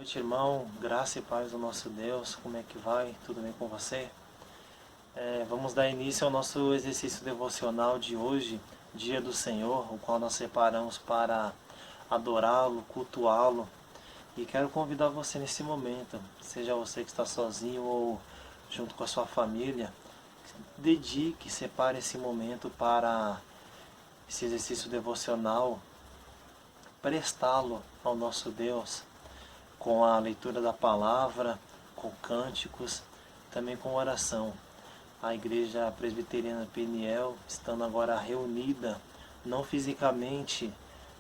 Noite, irmão, graça e paz do nosso Deus, como é que vai? Tudo bem com você? Vamos dar início ao nosso exercício devocional de hoje, Dia do Senhor, o qual nós separamos para adorá-lo, cultuá-lo. E quero convidar você nesse momento, seja você que está sozinho ou junto com a sua família, dedique, separe esse momento para esse exercício devocional, prestá-lo ao nosso Deus, com a leitura da palavra, com cânticos, também com oração. A Igreja Presbiteriana Peniel, estando agora reunida, não fisicamente,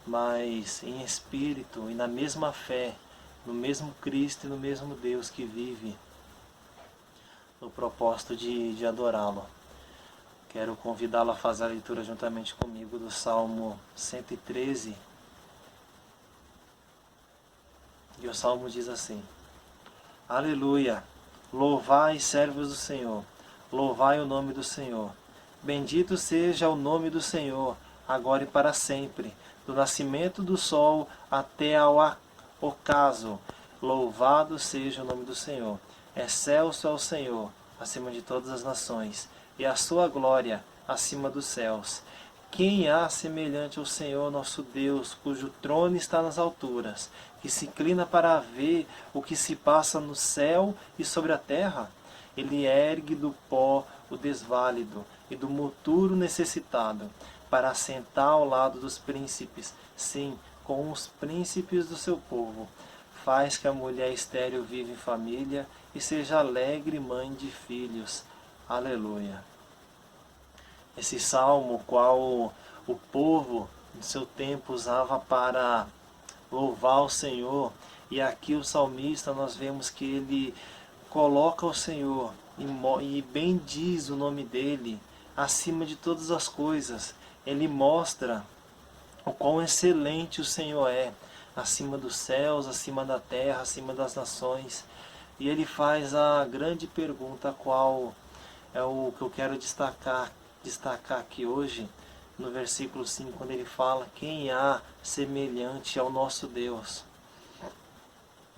mas em espírito e na mesma fé, no mesmo Cristo e no mesmo Deus que vive, no propósito de adorá-lo. Quero convidá-lo a fazer a leitura juntamente comigo do Salmo 113. E o Salmo diz assim: Aleluia! Louvai, servos do Senhor, louvai o nome do Senhor. Bendito seja o nome do Senhor, agora e para sempre, do nascimento do sol até ao ocaso. Louvado seja o nome do Senhor. Excelso é o Senhor, acima de todas as nações, e a sua glória acima dos céus. Quem há semelhante ao Senhor nosso Deus, cujo trono está nas alturas, que se inclina para ver o que se passa no céu e sobre a terra? Ele ergue do pó o desválido e do moturo necessitado, para assentar ao lado dos príncipes, sim, com os príncipes do seu povo. Faz que a mulher estéril viva em família e seja alegre mãe de filhos. Aleluia. Esse salmo, qual o povo no seu tempo usava para louvar o Senhor, e aqui o salmista nós vemos que ele coloca o Senhor e bendiz o nome dele acima de todas as coisas. Ele mostra o quão excelente o Senhor é, acima dos céus, acima da terra, acima das nações. E ele faz a grande pergunta, qual é o que eu quero destacar aqui hoje, no versículo 5, quando ele fala: quem há semelhante ao nosso Deus?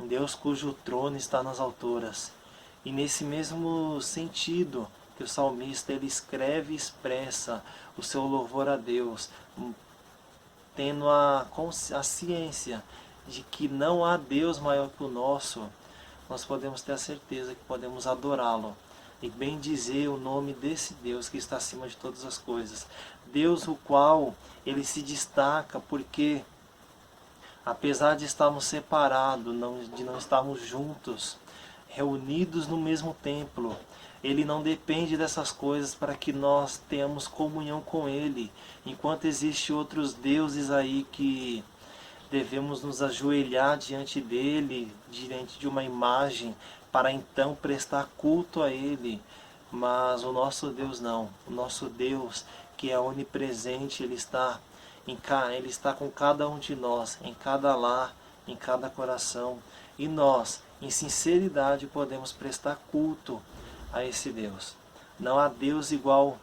Um Deus cujo trono está nas alturas. E nesse mesmo sentido que o salmista ele escreve e expressa o seu louvor a Deus, tendo a ciência de que não há Deus maior que o nosso, nós podemos ter a certeza que podemos adorá-lo e bendizer o nome desse Deus que está acima de todas as coisas. Deus o qual ele se destaca porque, apesar de estarmos separados, de não estarmos juntos, reunidos no mesmo templo, ele não depende dessas coisas para que nós tenhamos comunhão com ele. Enquanto existem outros deuses aí que devemos nos ajoelhar diante dele, diante de uma imagem, para então prestar culto a ele. Mas o nosso Deus não. O nosso Deus, que é onipresente, ele está com cada um de nós, em cada lar, em cada coração. E nós, em sinceridade, podemos prestar culto a esse Deus. Não há Deus igual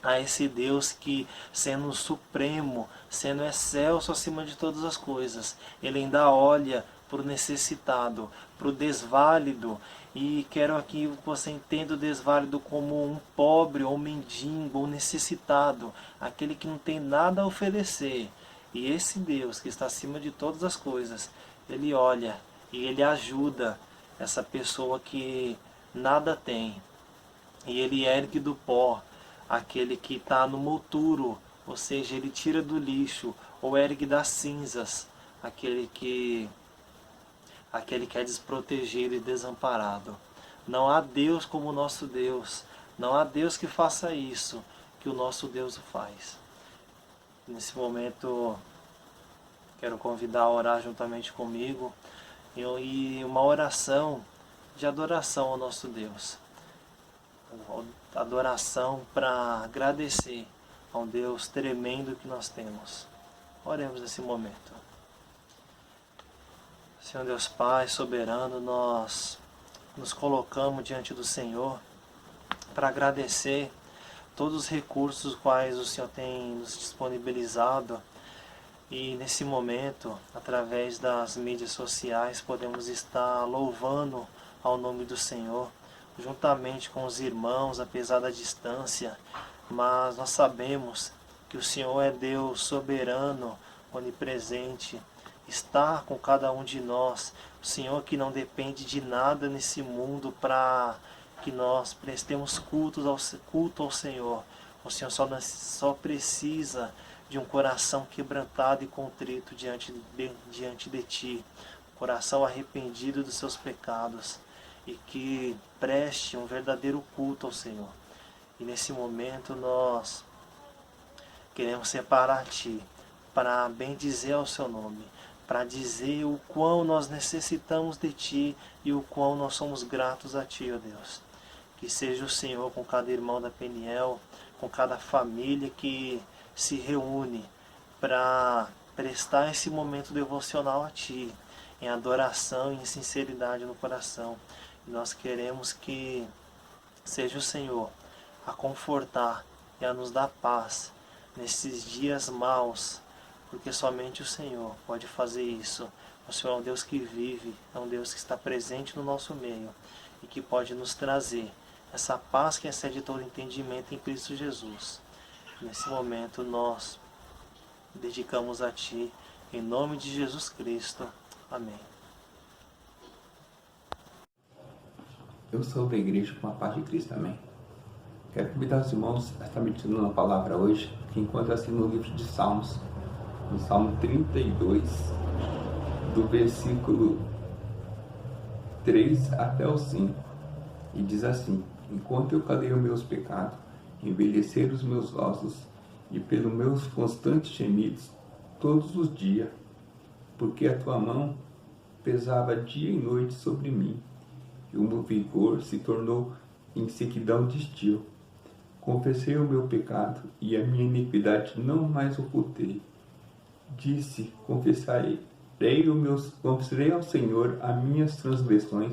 a esse Deus que, sendo supremo, sendo excelso acima de todas as coisas, ele ainda olha para o necessitado, para o desválido. E quero aqui que você entenda o desválido como um pobre, ou mendigo, ou necessitado, aquele que não tem nada a oferecer. E esse Deus que está acima de todas as coisas, ele olha e ele ajuda essa pessoa que nada tem. E ele ergue do pó aquele que está no monturo, ou seja, ele tira do lixo, ou ergue das cinzas aquele que é desprotegido e desamparado. Não há Deus como o nosso Deus. Não há Deus que faça isso, que o nosso Deus o faz. Nesse momento, quero convidar a orar juntamente comigo, e uma oração de adoração ao nosso Deus. Adoração para agradecer ao Deus tremendo que nós temos. Oremos nesse momento. Senhor Deus Pai soberano, nós nos colocamos diante do Senhor para agradecer todos os recursos quais o Senhor tem nos disponibilizado E nesse momento, através das mídias sociais, podemos estar louvando ao nome do Senhor, juntamente com os irmãos, apesar da distância, mas nós sabemos que o Senhor é Deus soberano, onipresente, está com cada um de nós. O Senhor que não depende de nada nesse mundo para que nós prestemos culto ao Senhor. O Senhor só precisa de um coração quebrantado e contrito diante de Ti, um coração arrependido dos seus pecados e que preste um verdadeiro culto ao Senhor. E nesse momento nós queremos separar a Ti para bendizer ao Seu nome, para dizer o quão nós necessitamos de Ti e o quão nós somos gratos a Ti, ó Deus. Que seja o Senhor com cada irmão da Peniel, com cada família que se reúne para prestar esse momento devocional a Ti, em adoração e em sinceridade no coração. E nós queremos que seja o Senhor a confortar e a nos dar paz nesses dias maus, porque somente o Senhor pode fazer isso. O Senhor é um Deus que vive, é um Deus que está presente no nosso meio e que pode nos trazer essa paz que excede todo entendimento em Cristo Jesus. Nesse momento nós dedicamos a Ti, em nome de Jesus Cristo. Amém. Eu sou da igreja com a paz de Cristo, amém. Quero convidar os irmãos a estar meditando na palavra hoje, que encontra-se no livro de Salmos, no Salmo 32, do versículo 3 até o 5, e diz assim: enquanto eu calei os meus pecados, envelheceram os meus ossos, e pelos meus constantes gemidos, todos os dias, porque a tua mão pesava dia e noite sobre mim, e o meu vigor se tornou em sequidão de estio. Confessei o meu pecado, e a minha iniquidade não mais ocultei. Disse, confessarei ao Senhor as minhas transgressões,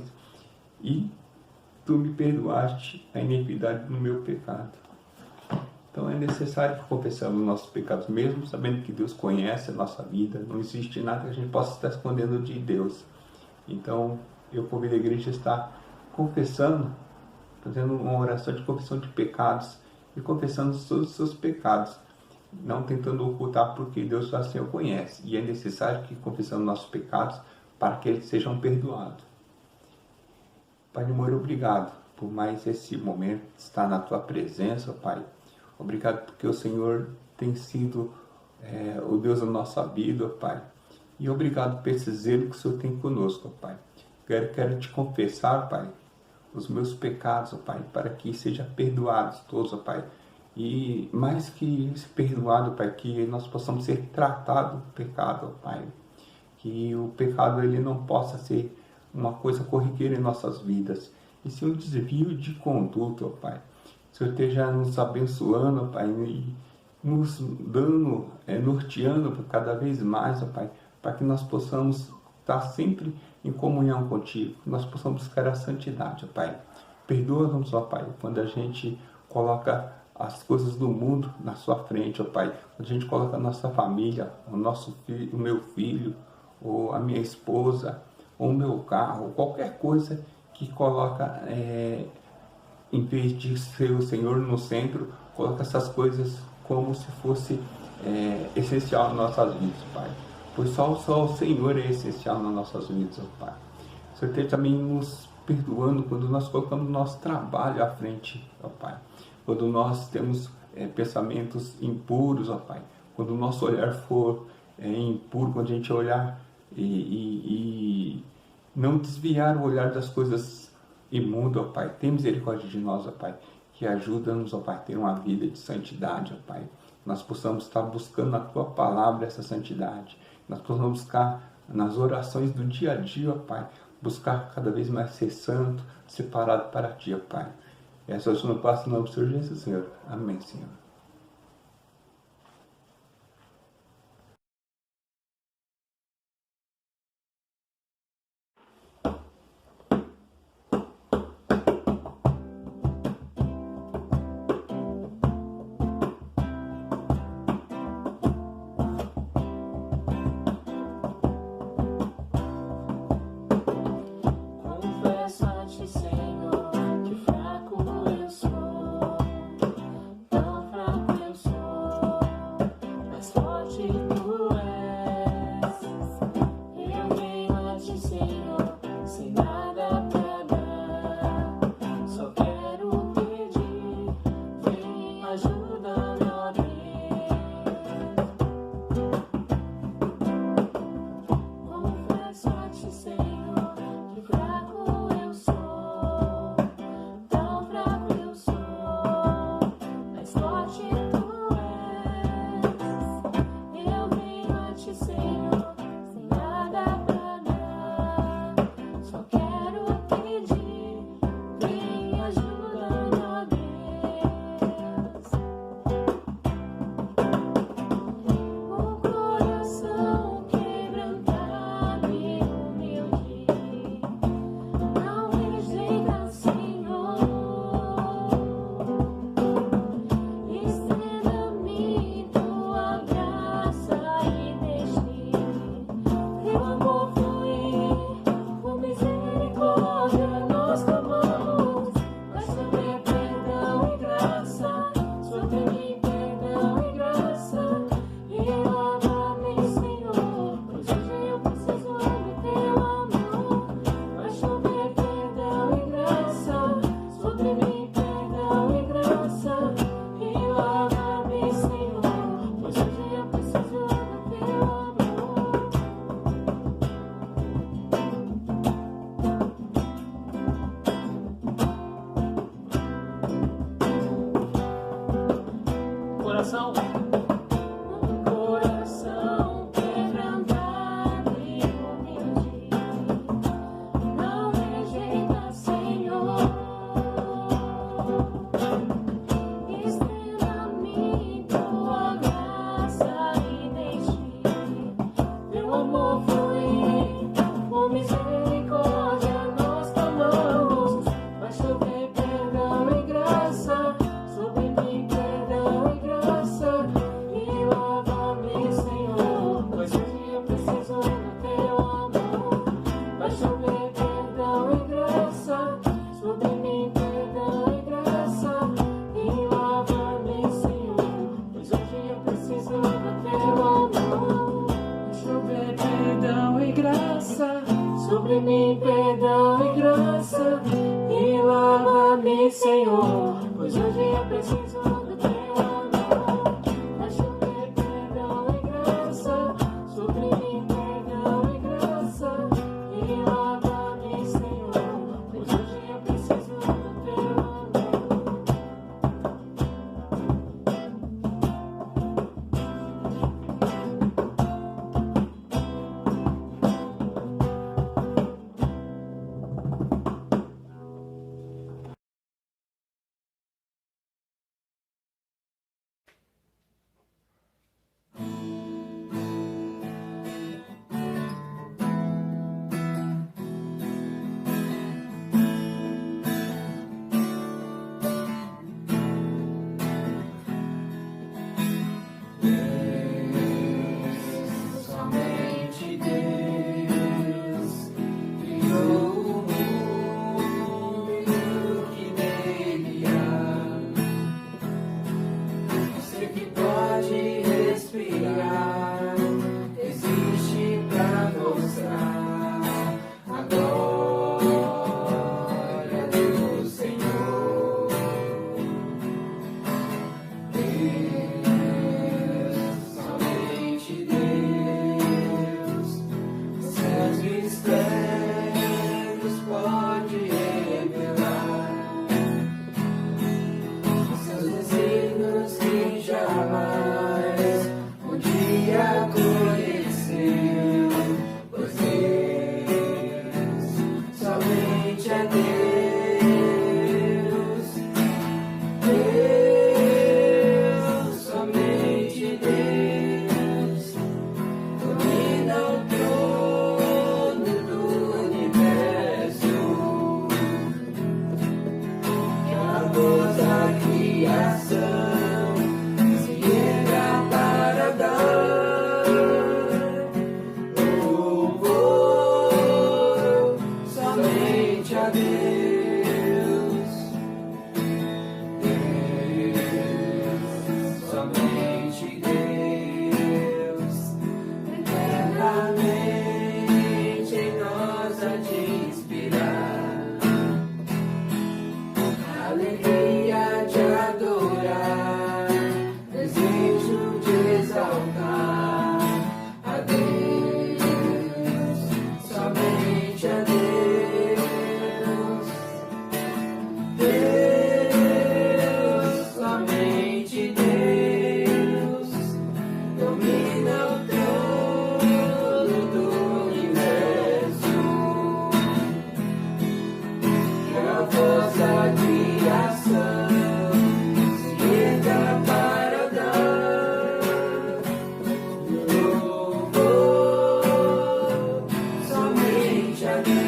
e tu me perdoaste a iniquidade do meu pecado. Então é necessário que confessemos nossos pecados, mesmo sabendo que Deus conhece a nossa vida. Não existe nada que a gente possa estar escondendo de Deus. Então eu convido a igreja a estar confessando, fazendo uma oração de confissão de pecados e confessando todos os seus pecados, não tentando ocultar, porque Deus assim o conhece. E é necessário que confessemos nossos pecados para que eles sejam perdoados. Pai de amor, obrigado por mais esse momento de estar na Tua presença, Pai. Obrigado porque o Senhor tem sido o Deus da nossa vida, Pai. E obrigado por esse zelo que o Senhor tem conosco, Pai. Quero te confessar, Pai, os meus pecados, Pai, para que sejam perdoados todos, Pai. E mais que perdoado, Pai, que nós possamos ser tratados do pecado, Pai. Que o pecado ele não possa ser uma coisa corriqueira em nossas vidas, e sim um desvio de conduta, Pai. O Senhor esteja nos abençoando, Pai, e nos dando, norteando cada vez mais, Pai, para que nós possamos estar sempre em comunhão contigo, que nós possamos buscar a santidade, Pai. Perdoa-nos, ó Pai, quando a gente coloca as coisas do mundo na sua frente, ó Pai, quando a gente coloca a nossa família, o nosso filho, o meu filho, ou a minha esposa, ou o meu carro, ou qualquer coisa que coloca, em vez de ser o Senhor no centro, coloca essas coisas como se fosse essencial nas nossas vidas, Pai. Pois só o Senhor é essencial nas nossas vidas, ó Pai. O Senhor esteja também nos perdoando quando nós colocamos nosso trabalho à frente, ó Pai. Quando nós temos pensamentos impuros, ó Pai. Quando o nosso olhar for impuro, quando a gente olhar e não desviar o olhar das coisas imundas, ó Pai. Tem misericórdia de nós, ó Pai. Que ajuda-nos, ó Pai, a ter uma vida de santidade, ó Pai. Nós possamos estar buscando na Tua palavra essa santidade. Nós possamos buscar nas orações do dia a dia, ó Pai. Buscar cada vez mais ser santo, separado para Ti, ó Pai. Essa oração eu passo em nome do Senhor Jesus, Senhor. Amém, Senhor. Senhor, sem nada pra dar. Só quero pedir, vem ajuda-me, ó Deus. Confesso a ti, Senhor, que fraco eu sou, tão fraco eu sou, mas forte tu és. Eu venho a ti, Senhor, sem nada pra dar. Só quero pedir, vem ajuda-me, ó Deus. O coração quebrantado e humilde não rejeita, Senhor. Estenda-me tua graça e deixe teu amor fluir. Com misericórdia nós clamamos, vai chover perdão e graça sobre mim, perdão e graça. E lava-me, Senhor, pois hoje eu preciso do teu amor. Vai chover perdão e graça sobre mim, perdão e graça. E lava-me, Senhor, pois hoje eu preciso do teu amor. Coração. Um coração quebrantado e humilde não rejeita, Senhor. Estenda-me tua graça e deixe teu amor fluir. Com misericórdia nós clamamos, vai chover perdão e graça sobre mim, perdão e graça. E lava-me, Senhor, pois hoje eu preciso do teu amor. Vai chover perdão e graça sobre mim, perdão e graça. E lava-me, Senhor, pois hoje eu preciso do teu amor. Vai chover perdão e graça sobre mim, perdão e graça. E lava-me, Senhor, pois hoje eu preciso do teu amor. Vai chover perdão e graça sobre mim, perdão e graça. E lava-me, Senhor, pois hoje eu preciso do teu amor. Somente Deus criou o mundo e o que nele há. Você que pode respirar, existe pra mostrar a glória do Senhor. Somente Deus, seus mistérios pode revelar, seus desígnios que jamais um dia conheceu. Pois Deus, somente é Deus. Deus, somente Deus, domina o trono do universo. Que a voz da criação se erga para dar louvor somente a Deus. Deus, somente Deus, eternamente em nós força de inspirar, alegria de adorar, desejo de exaltar a Deus, somente a Deus. Deus, somente Deus, domina o trono do universo. Que a voz da criação se erga para dar louvor somente a Deus.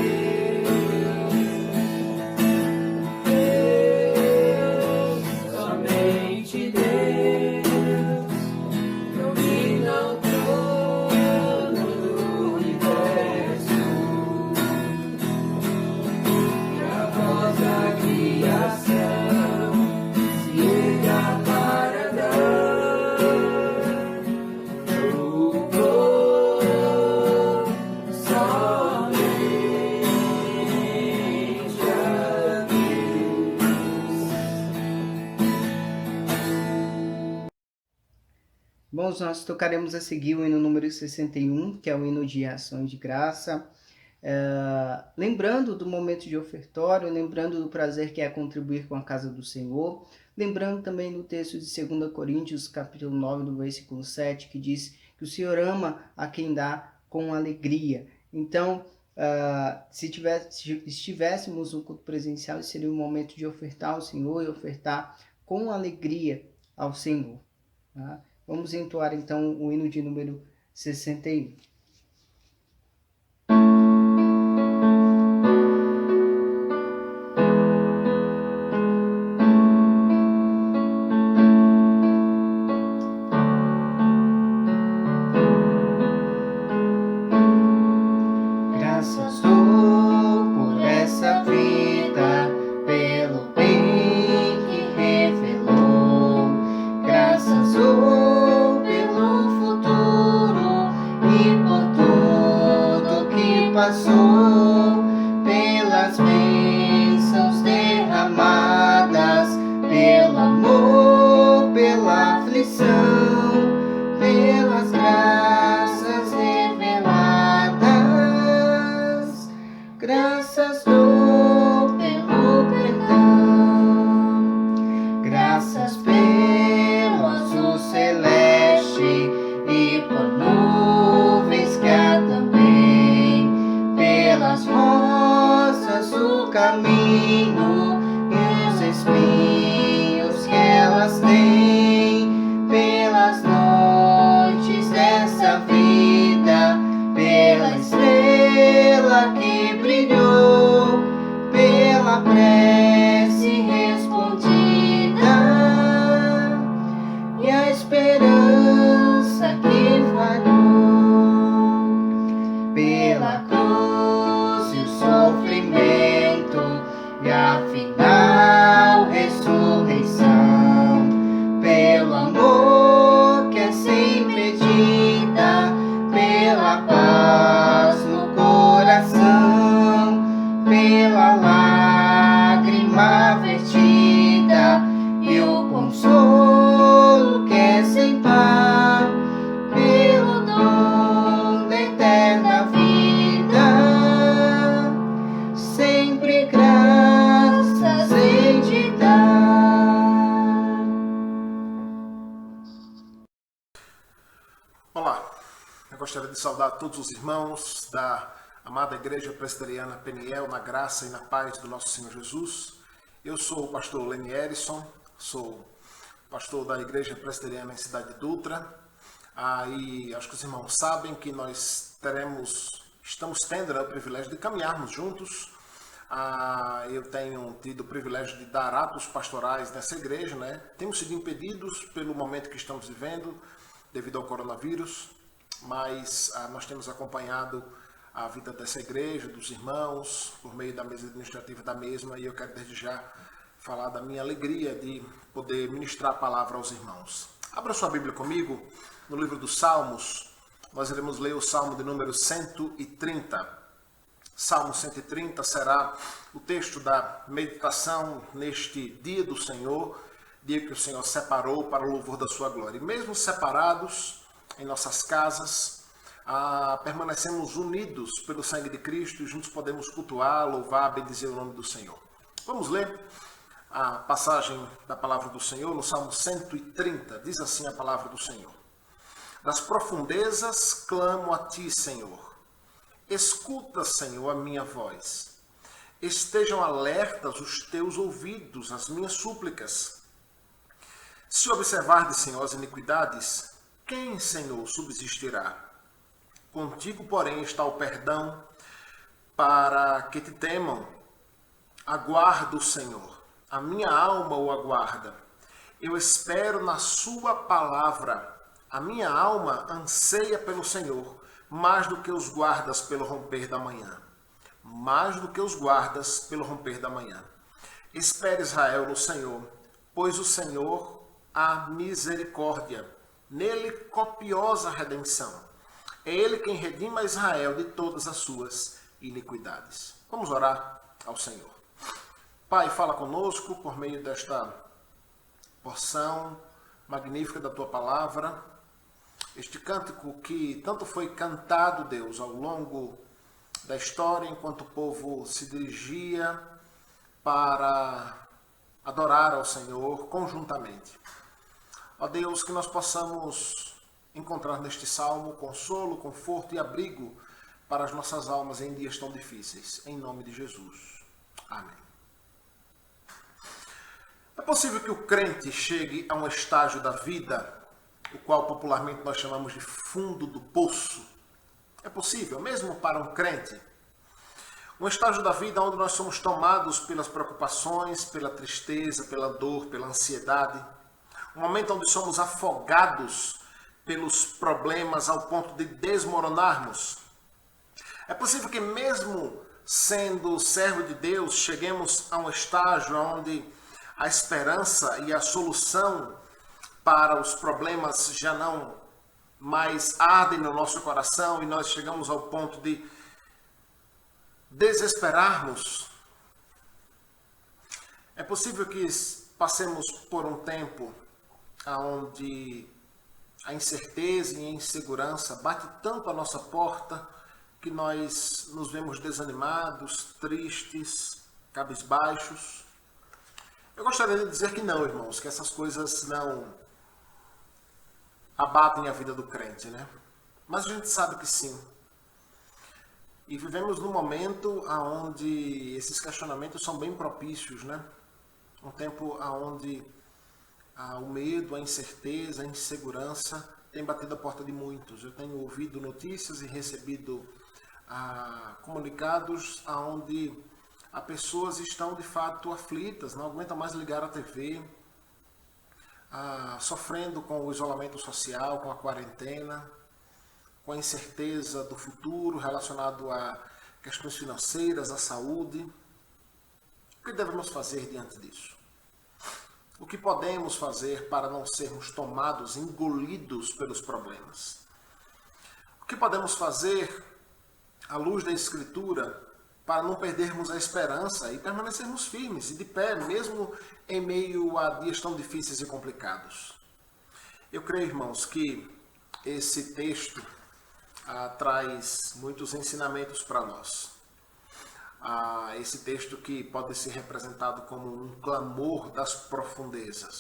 Somente Deus domina o trono do universo. Que a voz da criação se erga para dar louvor somente a Deus. Bom, nós tocaremos a seguir o hino número 61, que é o hino de ação de graça. Lembrando do momento de ofertório, lembrando do prazer que é contribuir com a casa do Senhor, lembrando também do texto de 2 Coríntios, capítulo 9, do versículo 7, que diz que o Senhor ama a quem dá com alegria. Então, se estivéssemos no culto presencial, seria um momento de ofertar ao Senhor e ofertar com alegria ao Senhor. Tá? Vamos entoar então o hino de número 61. Graças dou por essa vida, pelo bem que revelou. Graças dou pelo futuro e por tudo que passou, pelas bênçãos derramadas, pelo amor, pela aflição, pelas graças reveladas. Graças dou pelo perdão, graças pelo azul celeste e por nuvens que há também, pelas rosas do caminho e os espinhos que elas têm, pelas noites dessa vida, pela estrela que brilhou, pela prece respondida e a esperança que falhou, pela cruz e o sofrimento e a final ressurreição, pelo amor que é sem medida, pela paz no coração, pela lágrima vertida e o consolo que é sem par, pelo dom da eterna vida, sempre graças hei de dar. Olá, eu gostaria de saudar todos os irmãos da amada Igreja Presbiteriana Peniel, na graça e na paz do nosso Senhor Jesus. Eu sou o pastor Leni Erison, sou pastor da Igreja Presbiteriana em Cidade de Dutra. E acho que os irmãos sabem que nós estamos tendo o privilégio de caminharmos juntos. Eu tenho tido o privilégio de dar atos pastorais nessa igreja, né? Temos sido impedidos pelo momento que estamos vivendo, devido ao coronavírus, mas nós temos acompanhado a vida dessa igreja, dos irmãos, por meio da mesa administrativa da mesma, e eu quero desde já falar da minha alegria de poder ministrar a palavra aos irmãos. Abra sua Bíblia comigo, no livro dos Salmos, nós iremos ler o Salmo de número 130. Salmo 130 será o texto da meditação neste dia do Senhor, dia que o Senhor separou para o louvor da sua glória. E mesmo separados em nossas casas, permanecemos unidos pelo sangue de Cristo e juntos podemos cultuar, louvar, bendizer o nome do Senhor. Vamos ler a passagem da palavra do Senhor no Salmo 130. Diz assim a palavra do Senhor: Das profundezas clamo a ti, Senhor. Escuta, Senhor, a minha voz. Estejam alertas os teus ouvidos às minhas súplicas. Se observardes, Senhor, as iniquidades, quem, Senhor, subsistirá? Contigo, porém, está o perdão, para que te temam. Aguardo o Senhor, a minha alma o aguarda. Eu espero na sua palavra. A minha alma anseia pelo Senhor, mais do que os guardas pelo romper da manhã. Mais do que os guardas pelo romper da manhã. Espere, Israel, no Senhor, pois o Senhor há misericórdia. Nele copiosa redenção. É Ele quem redima Israel de todas as suas iniquidades. Vamos orar ao Senhor. Pai, fala conosco por meio desta porção magnífica da Tua Palavra. Este cântico que tanto foi cantado, Deus, ao longo da história, enquanto o povo se dirigia para adorar ao Senhor conjuntamente. Ó Deus, que nós possamos encontrar neste salmo consolo, conforto e abrigo para as nossas almas em dias tão difíceis. Em nome de Jesus. Amém. É possível que o crente chegue a um estágio da vida, o qual popularmente nós chamamos de fundo do poço. É possível, mesmo para um crente. Um estágio da vida onde nós somos tomados pelas preocupações, pela tristeza, pela dor, pela ansiedade. Um momento onde somos afogados pelos problemas ao ponto de desmoronarmos. É possível que mesmo sendo servo de Deus, cheguemos a um estágio onde a esperança e a solução para os problemas já não mais ardem no nosso coração e nós chegamos ao ponto de desesperarmos. É possível que passemos por um tempo onde a incerteza e a insegurança bate tanto à nossa porta que nós nos vemos desanimados, tristes, cabisbaixos. Eu gostaria de dizer que não, irmãos, que essas coisas não abatem a vida do crente, né? Mas a gente sabe que sim. E vivemos num momento onde esses questionamentos são bem propícios, né? Um tempo onde o medo, a incerteza, a insegurança tem batido a porta de muitos. Eu tenho ouvido notícias e recebido comunicados onde as pessoas estão de fato aflitas, não aguentam mais ligar a TV, sofrendo com o isolamento social, com a quarentena, com a incerteza do futuro relacionado a questões financeiras, à saúde. O que devemos fazer diante disso? O que podemos fazer para não sermos tomados, engolidos pelos problemas? O que podemos fazer, à luz da Escritura, para não perdermos a esperança e permanecermos firmes e de pé, mesmo em meio a dias tão difíceis e complicados? Eu creio, irmãos, que esse texto traz muitos ensinamentos para nós. Esse texto que pode ser representado como um clamor das profundezas.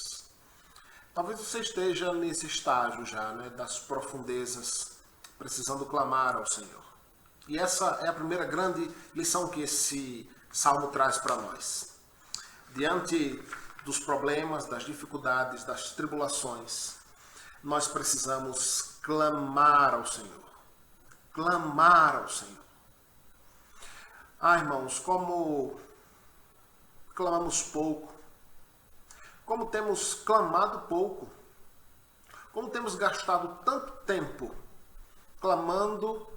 Talvez você esteja nesse estágio já, né, das profundezas, precisando clamar ao Senhor. E essa é a primeira grande lição que esse salmo traz para nós. Diante dos problemas, das dificuldades, das tribulações, nós precisamos clamar ao Senhor. Clamar ao Senhor. Irmãos, como clamamos pouco, como temos clamado pouco, como temos gastado tanto tempo clamando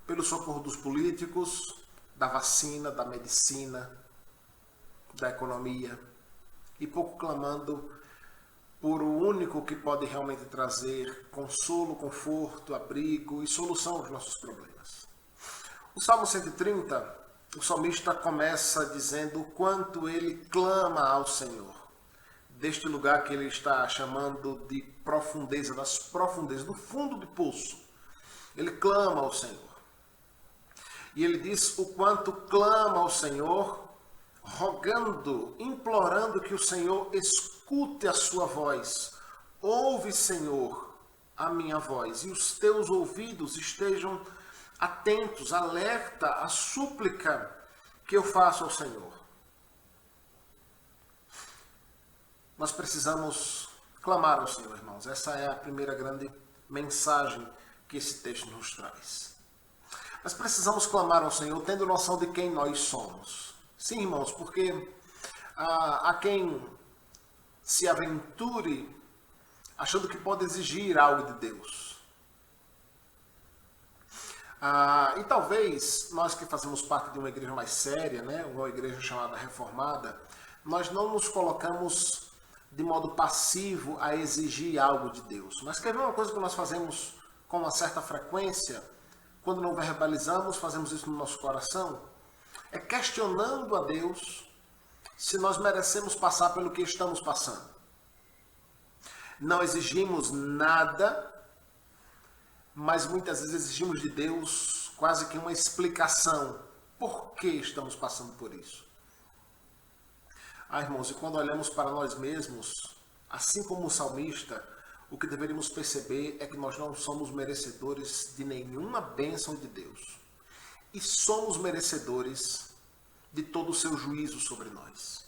pelo socorro dos políticos, da vacina, da medicina, da economia, e pouco clamando por o único que pode realmente trazer consolo, conforto, abrigo e solução aos nossos problemas. O Salmo 130 o salmista começa dizendo o quanto ele clama ao Senhor. Deste lugar que ele está chamando de profundeza, das profundezas, do fundo do poço. Ele clama ao Senhor. E ele diz o quanto clama ao Senhor, rogando, implorando que o Senhor escute a sua voz. Ouve, Senhor, a minha voz, e os teus ouvidos estejam atentos, alerta à súplica que eu faço ao Senhor. Nós precisamos clamar ao Senhor, irmãos. Essa é a primeira grande mensagem que esse texto nos traz. Nós precisamos clamar ao Senhor tendo noção de quem nós somos. Sim, irmãos, porque há quem se aventure achando que pode exigir algo de Deus. E talvez nós que fazemos parte de uma igreja mais séria, né, uma igreja chamada Reformada, nós não nos colocamos de modo passivo a exigir algo de Deus. Mas quer ver uma coisa que nós fazemos com uma certa frequência, quando não verbalizamos, fazemos isso no nosso coração, é questionando a Deus se nós merecemos passar pelo que estamos passando. Não exigimos nada, mas muitas vezes exigimos de Deus quase que uma explicação. Por que estamos passando por isso? Irmãos, e quando olhamos para nós mesmos, assim como o salmista, o que deveríamos perceber é que nós não somos merecedores de nenhuma bênção de Deus. E somos merecedores de todo o seu juízo sobre nós.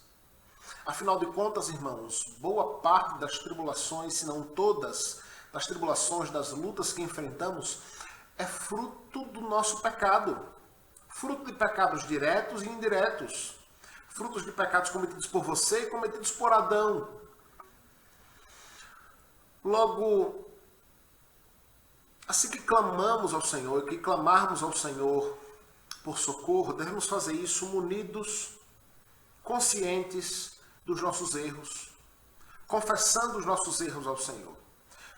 Afinal de contas, irmãos, boa parte das tribulações, se não todas, das tribulações, das lutas que enfrentamos, é fruto do nosso pecado. Fruto de pecados diretos e indiretos. Frutos de pecados cometidos por você e cometidos por Adão. Logo, assim que clamamos ao Senhor e que clamarmos ao Senhor por socorro, devemos fazer isso munidos, conscientes dos nossos erros, confessando os nossos erros ao Senhor.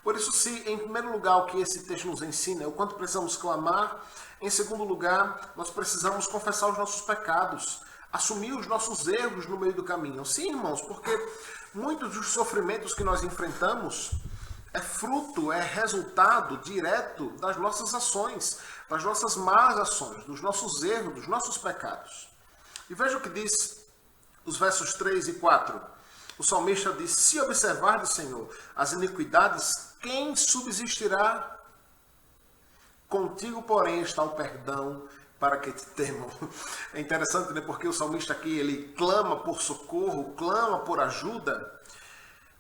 Por isso, se em primeiro lugar o que esse texto nos ensina é o quanto precisamos clamar, em segundo lugar, nós precisamos confessar os nossos pecados, assumir os nossos erros no meio do caminho. Sim, irmãos, porque muitos dos sofrimentos que nós enfrentamos é fruto, é resultado direto das nossas ações, das nossas más ações, dos nossos erros, dos nossos pecados. E veja o que diz os versos 3 e 4. O salmista diz: se observardes, Senhor, as iniquidades, quem subsistirá? Contigo, porém, está o perdão para que te temam. É interessante, né? Porque o salmista aqui, ele clama por socorro, clama por ajuda,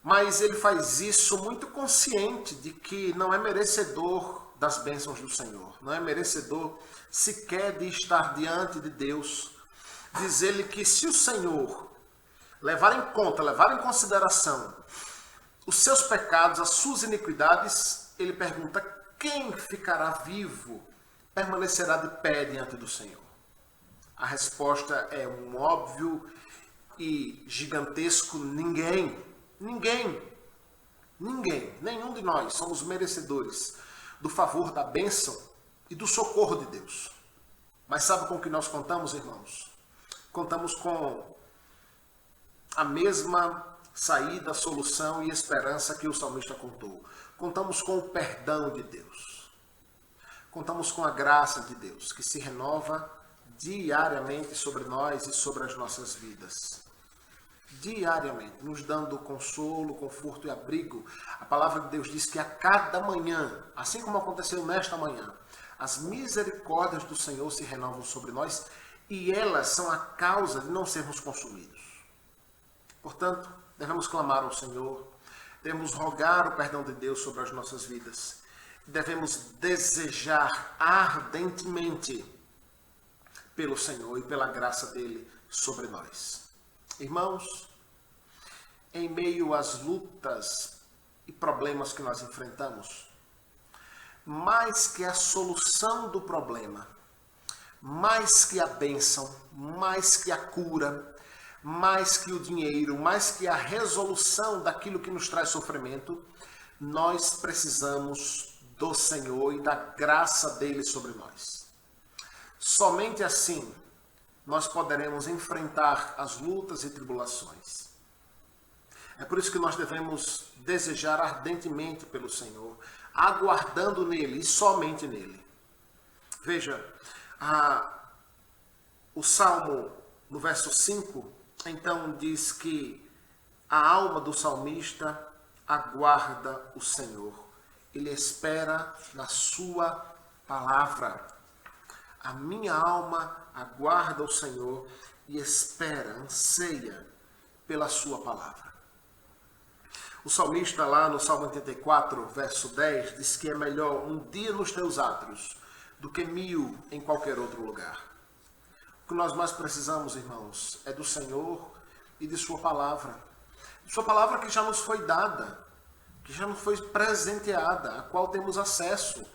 mas ele faz isso muito consciente de que não é merecedor das bênçãos do Senhor, não é merecedor sequer de estar diante de Deus. Diz ele que se o Senhor levar em conta, levar em consideração os seus pecados, as suas iniquidades, ele pergunta: quem ficará vivo, permanecerá de pé diante do Senhor? A resposta é um óbvio e gigantesco: ninguém. Ninguém, nenhum de nós somos merecedores do favor, da bênção e do socorro de Deus. Mas sabe com o que nós contamos, irmãos? Contamos com a mesma saída, solução e esperança que o salmista contou. Contamos com o perdão de Deus. Contamos com a graça de Deus, que se renova diariamente sobre nós e sobre as nossas vidas. Diariamente, nos dando consolo, conforto e abrigo. A palavra de Deus diz que a cada manhã, assim como aconteceu nesta manhã, as misericórdias do Senhor se renovam sobre nós e elas são a causa de não sermos consumidos. Portanto, devemos clamar ao Senhor, devemos rogar o perdão de Deus sobre as nossas vidas, devemos desejar ardentemente pelo Senhor e pela graça dele sobre nós. Irmãos, em meio às lutas e problemas que nós enfrentamos, mais que a solução do problema, mais que a bênção, mais que a cura, mais que o dinheiro, mais que a resolução daquilo que nos traz sofrimento, nós precisamos do Senhor e da graça dele sobre nós. Somente assim nós poderemos enfrentar as lutas e tribulações. É por isso que nós devemos desejar ardentemente pelo Senhor, aguardando nele e somente nele. Veja, o Salmo, no verso 5, então diz que a alma do salmista aguarda o Senhor. Ele espera na sua palavra. A minha alma aguarda o Senhor e espera, anseia pela sua palavra. O salmista lá no Salmo 84, verso 10, diz que é melhor um dia nos teus átrios do que 1000 em qualquer outro lugar. O que nós mais precisamos, irmãos, é do Senhor e de sua palavra. Sua palavra que já nos foi dada, que já nos foi presenteada, a qual temos acesso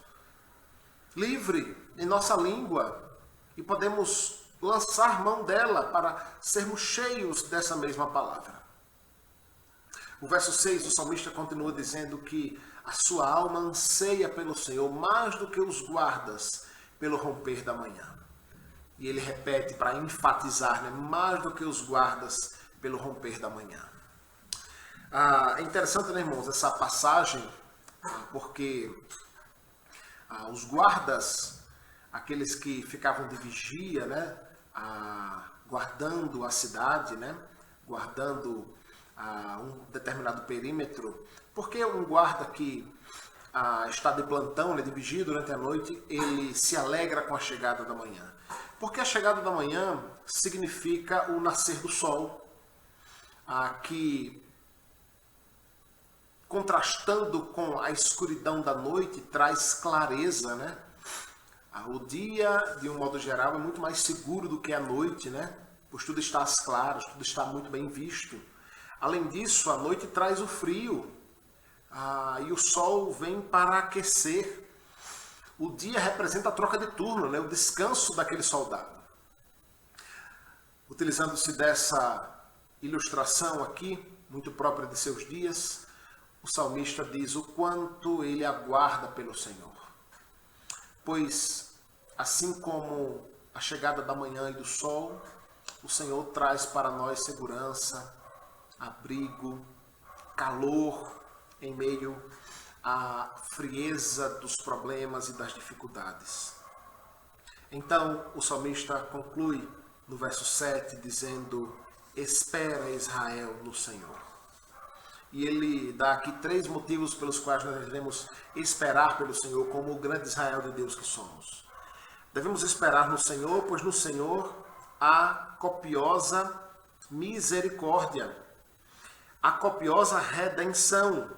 livre em nossa língua e podemos lançar mão dela para sermos cheios dessa mesma palavra. O verso 6, o salmista continua dizendo que a sua alma anseia pelo Senhor mais do que os guardas pelo romper da manhã. E ele repete para enfatizar, né, mais do que os guardas pelo romper da manhã. É interessante, né, irmãos, essa passagem, porque os guardas, aqueles que ficavam de vigia, né, guardando a cidade, né, guardando um determinado perímetro, porque um guarda que está de plantão, de vigia durante a noite, ele se alegra com a chegada da manhã. Porque a chegada da manhã significa o nascer do sol, que, contrastando com a escuridão da noite, traz clareza, né? O dia, de um modo geral, é muito mais seguro do que a noite, né? Pois tudo está às claras, tudo está muito bem visto. Além disso, a noite traz o frio, e o sol vem para aquecer. O dia representa a troca de turno, né? O descanso daquele soldado. Utilizando-se dessa ilustração aqui, muito própria de seus dias, o salmista diz o quanto ele aguarda pelo Senhor. Pois, assim como a chegada da manhã e do sol, o Senhor traz para nós segurança, abrigo, calor em meio à frieza dos problemas e das dificuldades. Então, o salmista conclui no verso 7 dizendo: espera Israel no Senhor. E ele dá aqui 3 motivos pelos quais nós devemos esperar pelo Senhor como o grande Israel de Deus que somos. Devemos esperar no Senhor, pois no Senhor há copiosa misericórdia, há copiosa redenção,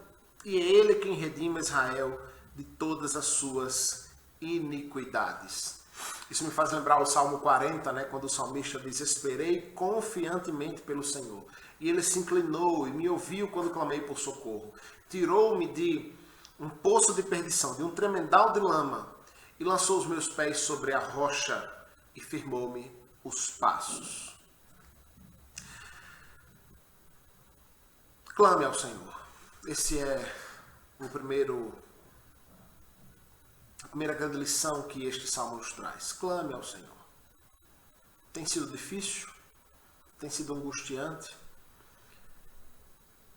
e é Ele quem redime Israel de todas as suas iniquidades. Isso me faz lembrar o Salmo 40, né, quando o salmista diz: esperei confiantemente pelo Senhor, e Ele se inclinou e me ouviu quando clamei por socorro. Tirou-me de um poço de perdição, de um tremedal de lama, e lançou os meus pés sobre a rocha e firmou-me os passos. Clame ao Senhor. Esse é a primeira grande lição que este salmo nos traz. Clame ao Senhor. Tem sido difícil? Tem sido angustiante?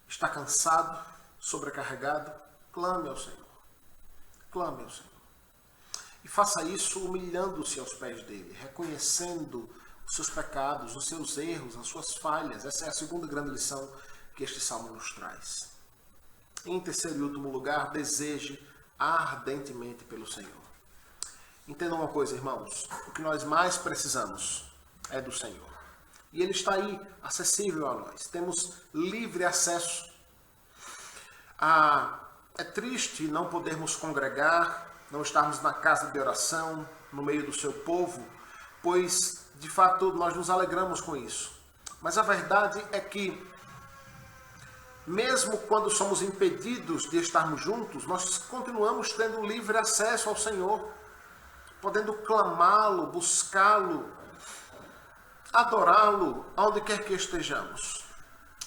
Está cansado? Sobrecarregado? Clame ao Senhor. Clame ao Senhor. E faça isso humilhando-se aos pés dele, reconhecendo os seus pecados, os seus erros, as suas falhas. Essa é a segunda grande lição que este salmo nos traz. Em terceiro e último lugar, deseje ardentemente pelo Senhor. Entenda uma coisa, irmãos: o que nós mais precisamos é do Senhor. E Ele está aí, acessível a nós. Temos livre acesso. É triste não podermos congregar, não estarmos na casa de oração, no meio do seu povo, pois, de fato, nós nos alegramos com isso. Mas a verdade é que, mesmo quando somos impedidos de estarmos juntos, nós continuamos tendo livre acesso ao Senhor, podendo clamá-lo, buscá-lo, adorá-lo, aonde quer que estejamos.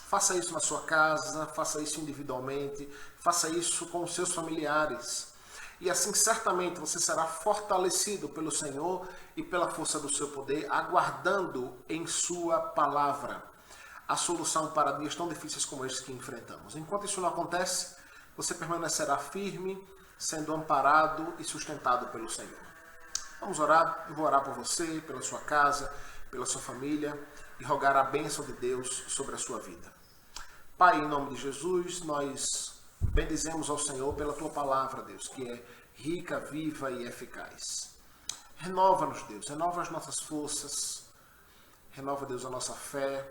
Faça isso na sua casa, faça isso individualmente, faça isso com os seus familiares. E assim certamente você será fortalecido pelo Senhor e pela força do seu poder, aguardando em sua palavra a solução para dias tão difíceis como estes que enfrentamos. Enquanto isso não acontece, você permanecerá firme, sendo amparado e sustentado pelo Senhor. Vamos orar? Eu vou orar por você, pela sua casa, pela sua família e rogar a bênção de Deus sobre a sua vida. Pai, em nome de Jesus, nós bendizemos ao Senhor pela Tua palavra, Deus, que é rica, viva e eficaz. Renova-nos, Deus, renova as nossas forças, renova, Deus, a nossa fé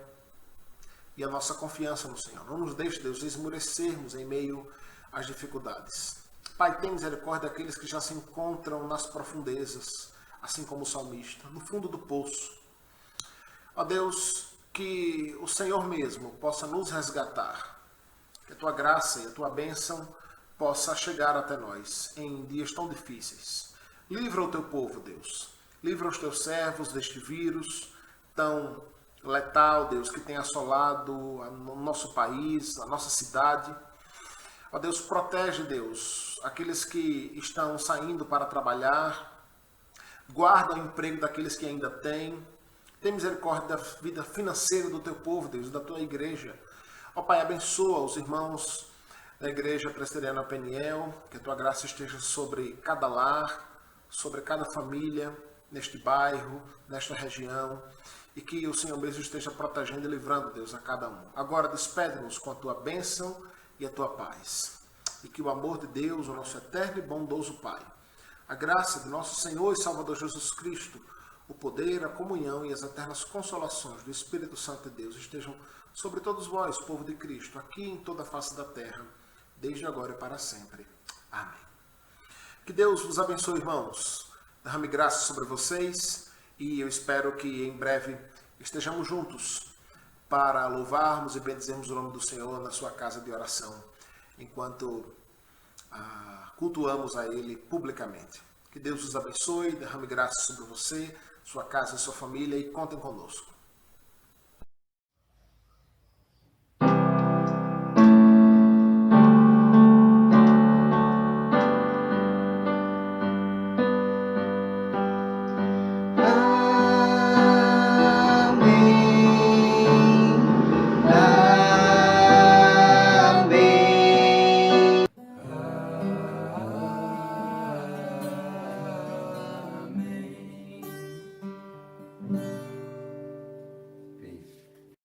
e a nossa confiança no Senhor. Não nos deixe, Deus, esmorecermos em meio às dificuldades. Pai, tem misericórdia daqueles que já se encontram nas profundezas, assim como o salmista, no fundo do poço. Ó Deus, que o Senhor mesmo possa nos resgatar, que a Tua graça e a Tua bênção possa chegar até nós em dias tão difíceis. Livra o Teu povo, Deus. Livra os Teus servos deste vírus tão letal, Deus, que tem assolado o nosso país, a nossa cidade. Ó Deus, protege, Deus, aqueles que estão saindo para trabalhar. Guarda o emprego daqueles que ainda têm. Tem misericórdia da vida financeira do Teu povo, Deus, da Tua igreja. Ó Pai, abençoa os irmãos da Igreja Presbiteriana Peniel, que a Tua graça esteja sobre cada lar, sobre cada família, neste bairro, nesta região, e que o Senhor mesmo esteja protegendo e livrando, Deus, a cada um. Agora despede-nos com a Tua bênção e a Tua paz. E que o amor de Deus, o nosso eterno e bondoso Pai, a graça de nosso Senhor e Salvador Jesus Cristo, o poder, a comunhão e as eternas consolações do Espírito Santo de Deus estejam sobre todos vós, povo de Cristo, aqui em toda a face da terra, desde agora e para sempre. Amém. Que Deus vos abençoe, irmãos. Derrame graça sobre vocês e eu espero que em breve estejamos juntos para louvarmos e bendizermos o nome do Senhor na sua casa de oração, enquanto cultuamos a Ele publicamente. Que Deus os abençoe, derrame graça sobre você, sua casa e sua família e contem conosco.